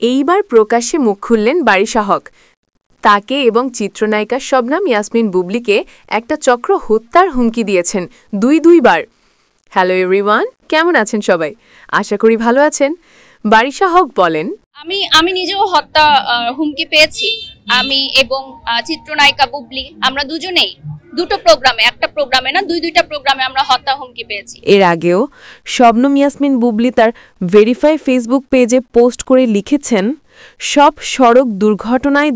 এইবার প্রকাশ্যে মুখ খুললেন বারিশা হক। তাকে এবং চিত্রনায়িকা শবনম ইয়াসমিন বুবলিকে একটা চক্র হত্যার হুমকি দিয়েছেন দুইবার। হ্যালো এভরিওয়ান, কেমন আছেন সবাই? আশা করি ভালো আছেন। বারিশা হক বলেন, আমি নিজেও হত্যা হুমকি পেয়েছি। আমি এবং চিত্রনায়িকা বুবলি, আমরা দুজনেই দুটো প্রোগ্রামে, একটা প্রোগ্রামে না দুইটা প্রোগ্রামে আমরা হত্যা হুমকি পেয়েছি। এর আগেও শবনম ইয়াসমিন বুবলি তার ভেরিফাই ফেসবুক পেজে পোস্ট করে লিখেছেন, সব সড়ক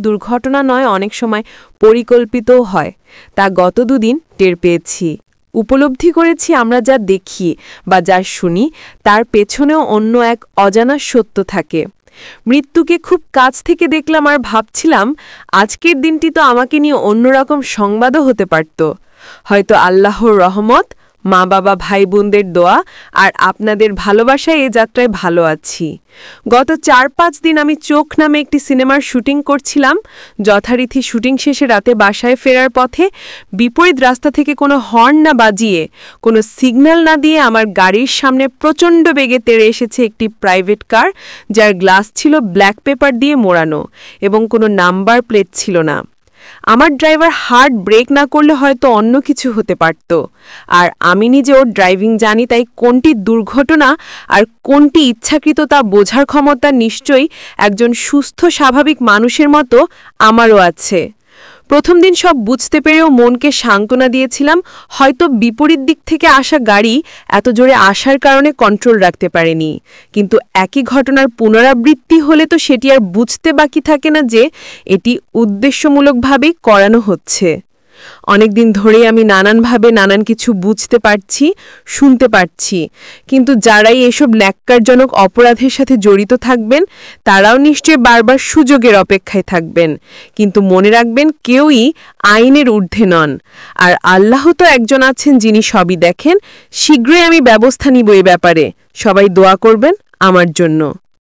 দুর্ঘটনা নয়, অনেক সময় পরিকল্পিতও হয়। তা গত দুদিন টের পেয়েছি, উপলব্ধি করেছি আমরা যা দেখি বা যা শুনি তার পেছনেও অন্য এক অজানা সত্য থাকে। মৃত্যুকে খুব কাছ থেকে দেখলাম আর ভাবছিলাম আজকের দিনটি তো আমাকে নিয়ে অন্যরকম সংবাদও হতে পারত। হয়তো আল্লাহর রহমত, মা বাবা ভাই বোনদের দোয়া আর আপনাদের ভালোবাসায় এ যাত্রায় ভালো আছি। গত ৪-৫ দিন আমি চোখ নামে একটি সিনেমার শুটিং করছিলাম। যথারীতি শুটিং শেষে রাতে বাসায় ফেরার পথে বিপরীত রাস্তা থেকে কোনো হর্ন না বাজিয়ে, কোনো সিগন্যাল না দিয়ে আমার গাড়ির সামনে প্রচণ্ড বেগে তেড়ে এসেছে একটি প্রাইভেট কার, যার গ্লাস ছিল ব্ল্যাক পেপার দিয়ে মোড়ানো এবং কোনো নাম্বার প্লেট ছিল না। আমার ড্রাইভার হার্ড ব্রেক না করলে হয়তো অন্য কিছু হতে পারত। আর আমি নিজেও ড্রাইভিং জানি, তাই কোনটি দুর্ঘটনা আর কোনটি ইচ্ছাকৃত তা বোঝার ক্ষমতা নিশ্চয়ই একজন সুস্থ স্বাভাবিক মানুষের মতো আমারও আছে। প্রথম দিন সব বুঝতে পেরেও মনকে সান্ত্বনা দিয়েছিলাম, হয়তো বিপরীত দিক থেকে আসা গাড়ি এত জোরে আসার কারণে কন্ট্রোল রাখতে পারেনি। কিন্তু একই ঘটনার পুনরাবৃত্তি হলে তো সেটি আর বুঝতে বাকি থাকে না যে এটি উদ্দেশ্যমূলকভাবেই করানো হচ্ছে। অনেকদিন ধরেই আমি নানানভাবে নানান কিছু বুঝতে পারছি, শুনতে পারছি, কিন্তু যারাই এসব ন্যাক্কারজনক অপরাধের সাথে জড়িত থাকবেন তারাও নিশ্চয়ই বারবার সুযোগের অপেক্ষায় থাকবেন। কিন্তু মনে রাখবেন, কেউই আইনের ঊর্ধ্বে নন, আর আল্লাহ তো একজন আছেন যিনি সবই দেখেন। শীঘ্রই আমি ব্যবস্থা নিব এ ব্যাপারে। সবাই দোয়া করবেন আমার জন্য।